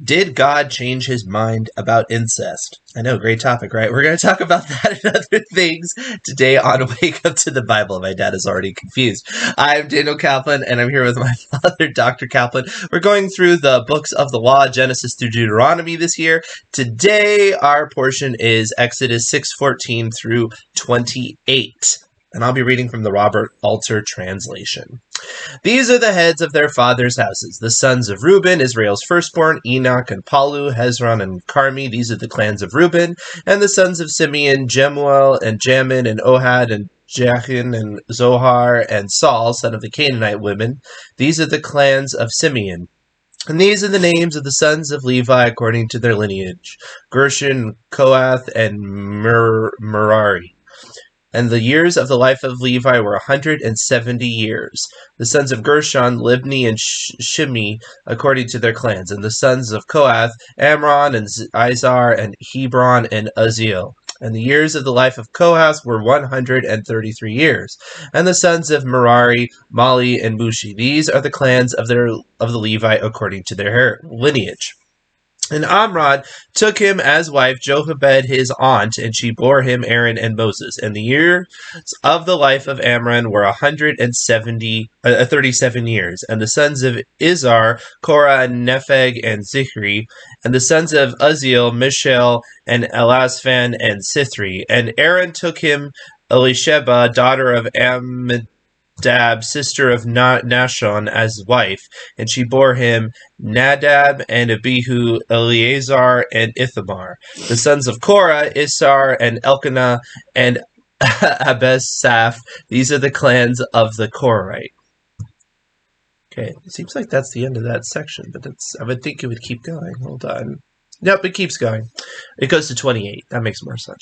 Did God change his mind about incest? I know, great topic, right? We're going to talk about that and other things today on Wake Up to the Bible. My dad is already confused. I'm Daniel Kaplan, and I'm here with my father, Dr. Kaplan. We're going through the books of the law, Genesis through Deuteronomy this year. Today, our portion is Exodus 6:14 through 28. And I'll be reading from the Robert Alter translation. These are the heads of their fathers' houses. The sons of Reuben, Israel's firstborn, Enoch and Palu, Hezron and Carmi. These are the clans of Reuben. And the sons of Simeon, Jemuel and Jamin and Ohad and Jachin and Zohar and Saul, son of the Canaanite women. These are the clans of Simeon. And these are the names of the sons of Levi according to their lineage: Gershon, Kohath, and Merari. And the years of the life of Levi were 170 years. The sons of Gershon, Libni, and Shimi, according to their clans. And the sons of Kohath, Amram, and Izhar, and Hebron, and Uzziel. And the years of the life of Kohath were 133 years. And the sons of Merari, Mali, and Mushi. These are the clans of the Levi according to their lineage. And Amram took him as wife Jochebed his aunt, and she bore him Aaron and Moses. And the years of the life of Amram were 37 years. And the sons of Izhar, Korah, and Nepheg, and Zichri. And the sons of Uzziel, Mishael, and Elazaphan, and Sithri. And Aaron took him Elisheba, daughter of Amminadab, sister of Nashon, as wife, and she bore him Nadab and Abihu, Eleazar, and Ithamar. The sons of Korah, Issar, and Elkanah, and Abesaph. These are the clans of the Korahite. Okay, it seems like that's the end of that section, but I would think it would keep going. Hold on. Nope, it keeps going. It goes to 28. That makes more sense.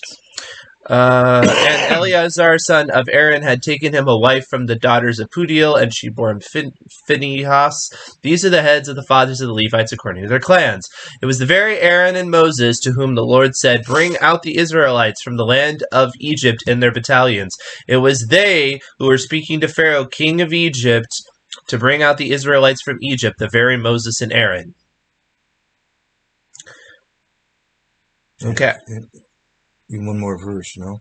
And Eleazar, son of Aaron, had taken him a wife from the daughters of Pudiel, and she bore him Phinehas. These are the heads of the fathers of the Levites according to their clans. It was the very Aaron and Moses to whom the Lord said, "Bring out the Israelites from the land of Egypt in their battalions." It was they who were speaking to Pharaoh, king of Egypt, to bring out the Israelites from Egypt, the very Moses and Aaron. Okay. One more verse, no?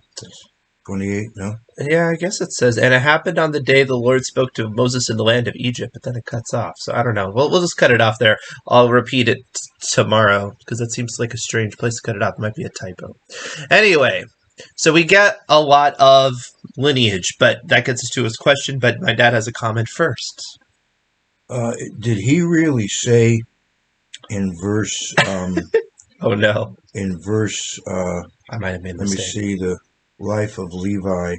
28, no? Yeah, I guess it says, and it happened on the day the Lord spoke to Moses in the land of Egypt, but then it cuts off. So I don't know. We'll just cut it off there. I'll repeat it tomorrow, because that seems like a strange place to cut it off. It might be a typo. Anyway, so we get a lot of lineage, but that gets us to his question, but my dad has a comment first. Did he really say in verse... oh, no. In verse... I might have made a let mistake. me see, the life of Levi.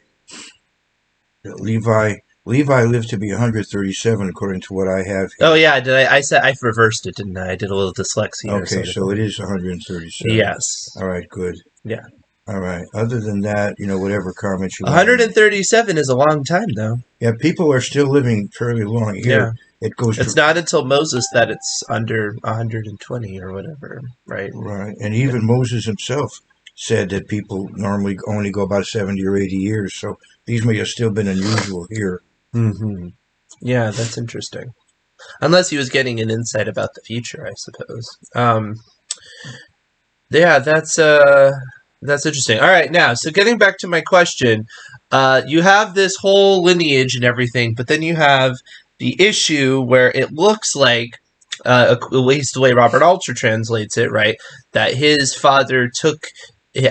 Levi lived to be 137, according to what I have here. Oh, yeah. I said I reversed it, didn't I? I did a little dyslexia. Okay, so it is 137. Yes. All right, good. Yeah. All right. Other than that, whatever comments you 137 is a long time, though. Yeah, people are still living fairly long here. Yeah. It's not until Moses that it's under 120 or whatever, right? Right. And even Moses himself said that people normally only go about 70 or 80 years, so these may have still been unusual here. Mm-hmm. Yeah, that's interesting. Unless he was getting an insight about the future, I suppose. Yeah, that's interesting. All right, now, so getting back to my question, you have this whole lineage and everything, but then you have the issue where it looks like, at least the way Robert Alter translates it, right, that his father took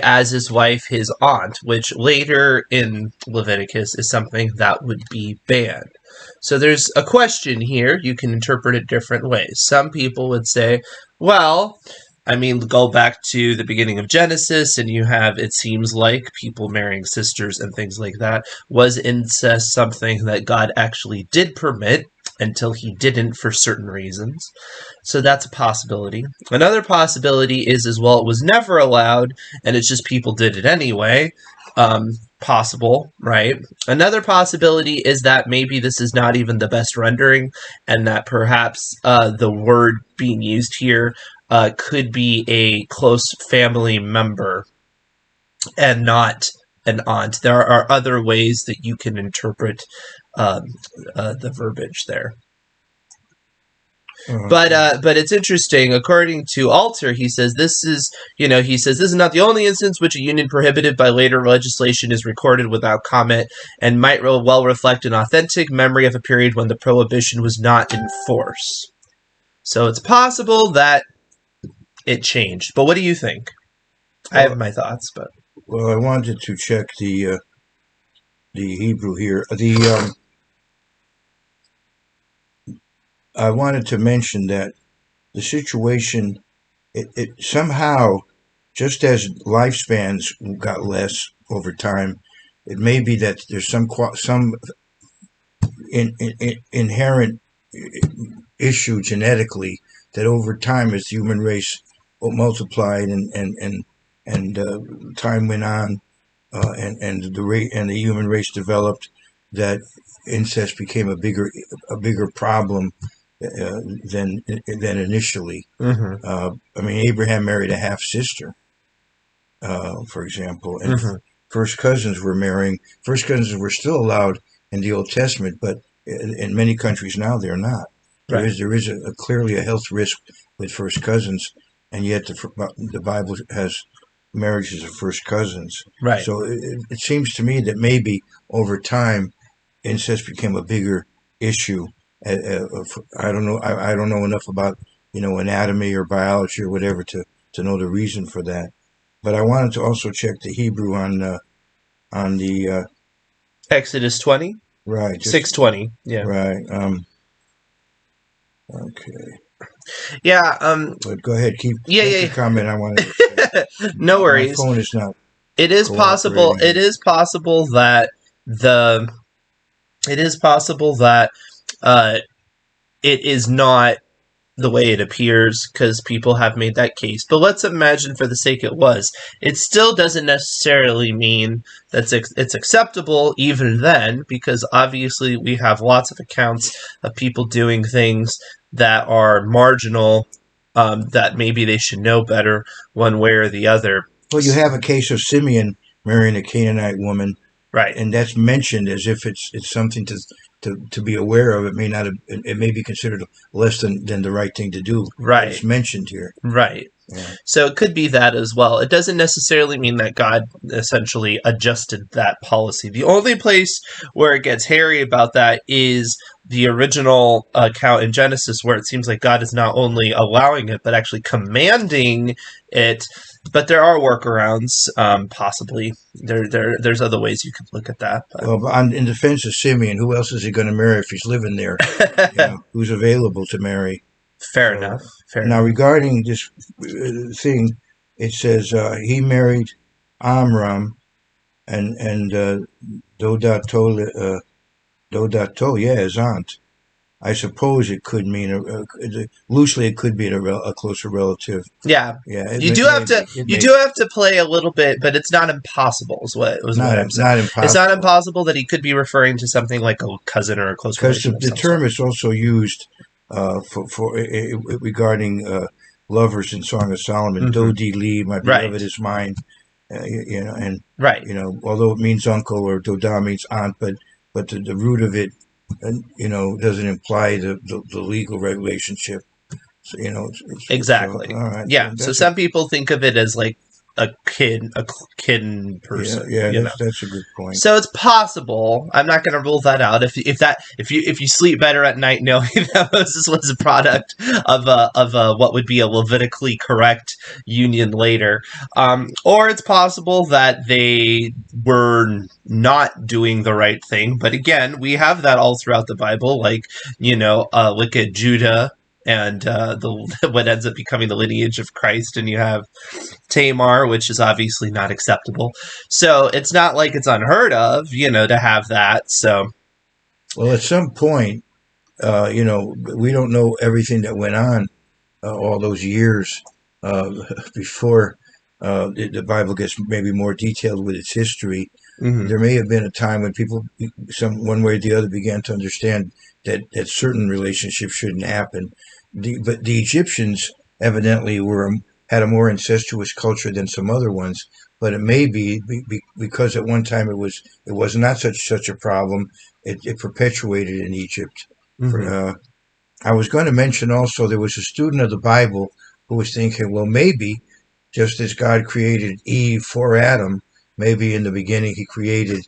as his wife his aunt, which later in Leviticus is something that would be banned. So there's a question here. You can interpret it different ways. Some people would say, well, I mean, go back to the beginning of Genesis, and you have, it seems like, people marrying sisters and things like that. Was incest something that God actually did permit until he didn't for certain reasons? So that's a possibility. Another possibility is, as well, it was never allowed, and it's just people did it anyway. Possible, right? Another possibility is that maybe this is not even the best rendering, and that perhaps the word being used here could be a close family member and not an aunt. There are other ways that you can interpret the verbiage there. But it's interesting. According to Alter, he says this is this is not the only instance which a union prohibited by later legislation is recorded without comment, and might well reflect an authentic memory of a period when the prohibition was not in force. So it's possible that it changed. But what do you think? I have my thoughts, but well, I wanted to check the Hebrew here. I wanted to mention that the situation, it somehow, just as lifespans got less over time, it may be that there's some inherent issue genetically that over time, as the human race multiplied and time went on, and the human race developed, that incest became a bigger problem than initially. I mean, Abraham married a half sister, for example, and first cousins were marrying. First cousins were still allowed in the Old Testament, but in many countries now they're not. There is clearly a health risk with first cousins, and yet the Bible has marriages of first cousins. Right. So it seems to me that maybe over time, incest became a bigger issue. I don't know. I don't know enough about anatomy or biology or whatever to know the reason for that. But I wanted to also check the Hebrew on the Exodus 20, right, 6:20. Yeah. Right. Okay. Yeah. But go ahead. Keep Yeah. comment. I wanted to say. No worries. My phone is not. It is possible. It is possible that it is not the way it appears, because people have made that case. But let's imagine for the sake it was. It still doesn't necessarily mean that it's acceptable even then, because obviously we have lots of accounts of people doing things that are marginal, that maybe they should know better one way or the other. Well, you have a case of Simeon marrying a Canaanite woman. Right. And that's mentioned as if it's something to be aware of. It may be considered less than the right thing to do. Right. It's mentioned here. Right. Yeah. So it could be that as well. It doesn't necessarily mean that God essentially adjusted that policy. The only place where it gets hairy about that is the original account in Genesis, where it seems like God is not only allowing it, but actually commanding it. But there are workarounds, possibly. There's other ways you could look at that. But. Well, in defense of Simeon, who else is he going to marry if he's living there? Who's available to marry? Fair enough. Now, regarding this thing, it says he married Amram and Dodato, his aunt. I suppose it could mean loosely. It could be a closer relative. Yeah. You do have to play a little bit, but it's not impossible. Is what I'm saying. Not impossible. It's not impossible that he could be referring to something like a cousin or a close relation. Because the term is also used for regarding lovers in Song of Solomon. Dodi li, my beloved is mine. And although it means uncle, or Doda means aunt, but the root of it, doesn't imply the legal relationship. So, exactly. So, all right. Yeah. So some people think of it as like a kin person. Yeah, that's a good point. So it's possible. I'm not going to rule that out. If you sleep better at night knowing that Moses was a product of what would be a Levitically correct union later, or it's possible that they were not doing the right thing. But again, we have that all throughout the Bible. Like look at Judah. And what ends up becoming the lineage of Christ, and you have Tamar, which is obviously not acceptable. So it's not like it's unheard of, to have that. So, well, at some point, we don't know everything that went on all those years before the Bible gets maybe more detailed with its history. There may have been a time when people, one way or the other, began to understand that certain relationships shouldn't happen. But the Egyptians evidently had a more incestuous culture than some other ones. But it may be because at one time it was not such a problem. It perpetuated in Egypt. I was going to mention also there was a student of the Bible who was thinking, well, maybe just as God created Eve for Adam, maybe in the beginning he created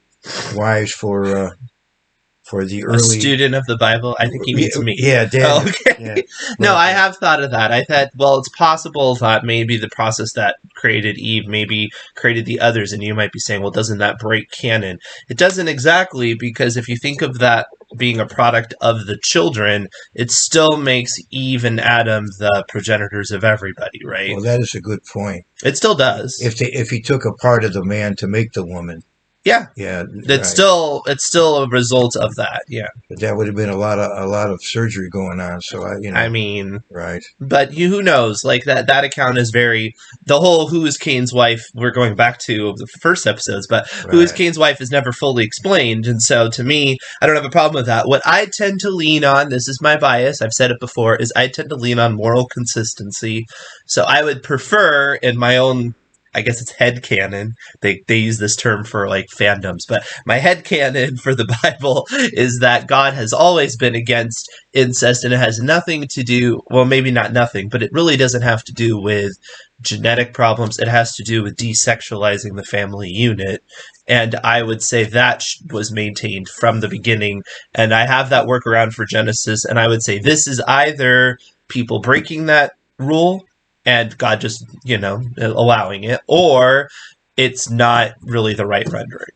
wives for the A early. student of the Bible? I think he means me. Yeah, Oh, Daniel. Yeah, okay. No, but I have thought of that. I thought, well, it's possible that maybe the process that created Eve maybe created the others, and you might be saying, well, doesn't that break canon? It doesn't exactly, because if you think of that being a product of the children, it still makes Eve and Adam the progenitors of everybody, right? well, that is a good point. It still does. If he took a part of the man to make the woman, Yeah. yeah, It's right. still a result of that. Yeah. But that would have been a lot of surgery going on. So I mean, right, but who knows? Like that account is very the whole who is Cain's wife. We're going back to the first episodes, but who is right. Cain's wife is never fully explained, and so to me, I don't have a problem with that. What I tend to lean on, this is my bias. I've said it before, is I tend to lean on moral consistency. So I would prefer in my own. I guess it's head canon. They use this term for like fandoms, but my head canon for the Bible is that God has always been against incest, and it has nothing to do, well, maybe not nothing, but it really doesn't have to do with genetic problems. It has to do with desexualizing the family unit. And I would say that was maintained from the beginning. And I have that workaround for Genesis. And I would say this is either people breaking that rule and God just, allowing it, or it's not really the right rendering.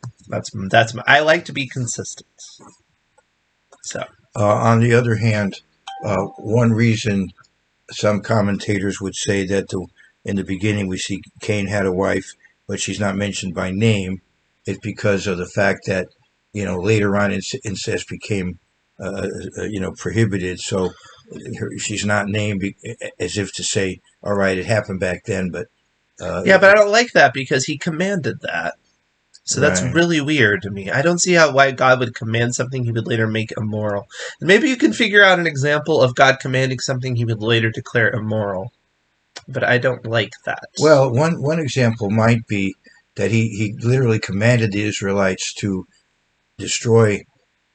I like to be consistent. So. On the other hand, one reason some commentators would say that in the beginning we see Cain had a wife, but she's not mentioned by name, is because of the fact that later on incest became prohibited. So she's not named as if to say, all right, it happened back then, but Yeah, but I don't like that because he commanded that. So that's right. really weird to me. I don't see why God would command something he would later make immoral. And maybe you can figure out an example of God commanding something he would later declare immoral. But I don't like that. Well, one example might be that he literally commanded the Israelites to destroy,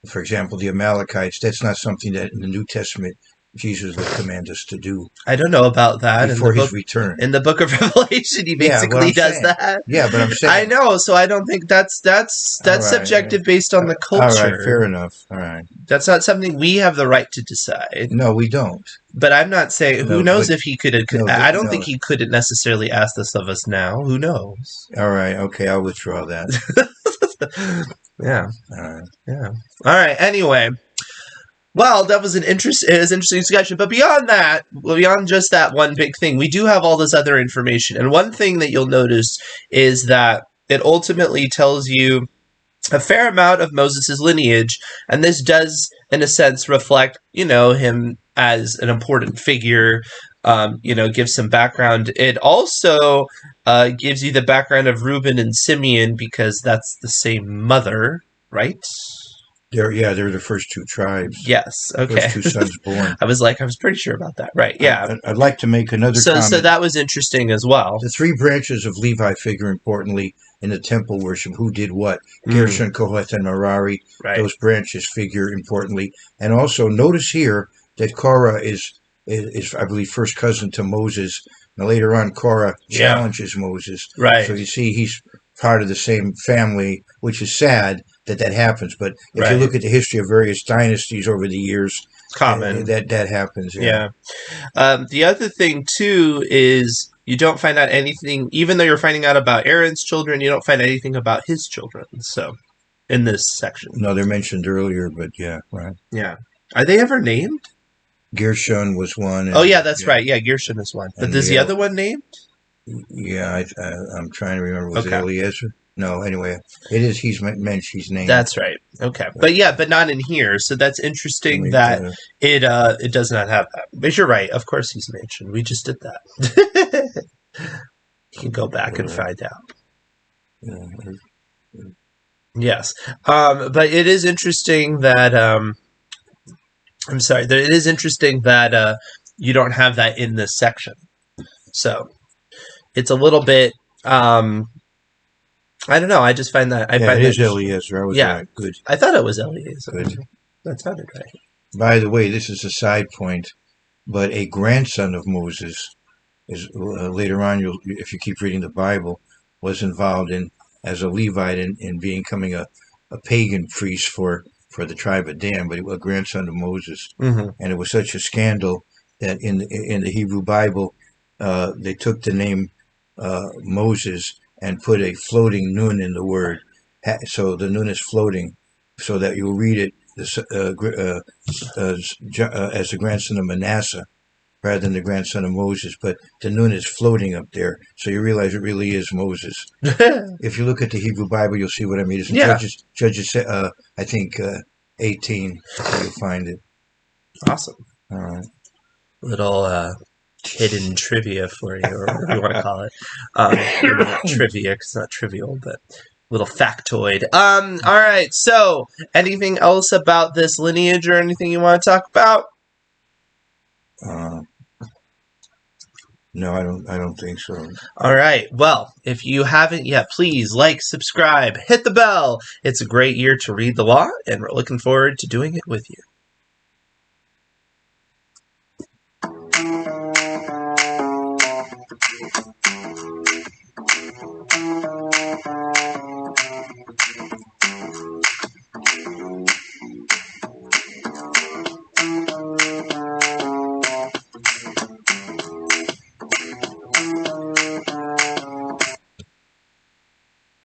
for example, the Amalekites. That's not something that in the New Testament Jesus would command us to do I don't know about that. before his return. In the book of Revelation, he basically does that. Yeah, but I'm saying. I know, so I don't think that's right, subjective based on the culture. All right, fair enough. All right. That's not something we have the right to decide. No, we don't. But I'm not saying, who knows if he could. I don't think he he couldn't necessarily ask this of us now. Who knows? All right, okay, I'll withdraw that. Yeah. All right. Yeah. All right, anyway. Well, that was an interesting discussion. But beyond that, beyond just that one big thing, we do have all this other information. And one thing that you'll notice is that it ultimately tells you a fair amount of Moses' lineage. And this does, in a sense, reflect, him as an important figure, gives some background. It also gives you the background of Reuben and Simeon because that's the same mother, right? They're the first two tribes. Yes. Okay. First two sons born. I was pretty sure about that. Right. Yeah. I'd like to make another comment. So that was interesting as well. The three branches of Levi figure importantly in the temple worship. Who did what? Gershon, Kohath, and Merari. Right. Those branches figure importantly. And also notice here that Korah is I believe, first cousin to Moses. Now later on, Korah challenges Moses. Right. So you see he's part of the same family, which is sad that happens. But if you look at the history of various dynasties over the years, common that happens. Yeah. The other thing too is you don't find out anything, even though you're finding out about Aaron's children, you don't find anything about his children. So, in this section, no, they're mentioned earlier, but yeah, right. Yeah. Are they ever named? Gershon was one. Oh yeah, that's right. Yeah, Gershon is one. But is the other one named? Yeah, I'm trying to remember. Was it Eliezer? No, anyway, it is. He's mentioned. He's named. That's right. Okay, but not in here. So that's interesting that it does not have that. But you're right. Of course, he's mentioned. We just did that. You can go back and find out. Yes, but it is interesting that. I'm sorry. It is interesting that you don't have that in this section. So it's a little bit. I don't know. I just find that. It is Eliezer. I was right. Good. I thought it was Eliezer. Good. That sounded right. By the way, this is a side point, but a grandson of Moses is later on. If you keep reading the Bible, was involved in as a Levite in becoming a pagan priest for the tribe of Dan, but a grandson of Moses. Mm-hmm. And it was such a scandal that in the Hebrew Bible, they took the name Moses and put a floating nun in the word, so the nun is floating, so that you'll read it as the grandson of Manasseh rather than the grandson of Moses, but the nun is floating up there, so you realize it really is Moses. If you look at the Hebrew Bible, you'll see what I mean. It's in Yeah. Judges, I think 18, you'll find it. Awesome. All right. Little hidden trivia for you, or whatever you want to call it. Maybe not trivia, because it's not trivial, but little factoid. All right. So, anything else about this lineage, or anything you want to talk about? No, I don't think so. All right. Well, if you haven't yet, please like, subscribe, hit the bell. It's a great year to read the law, and we're looking forward to doing it with you.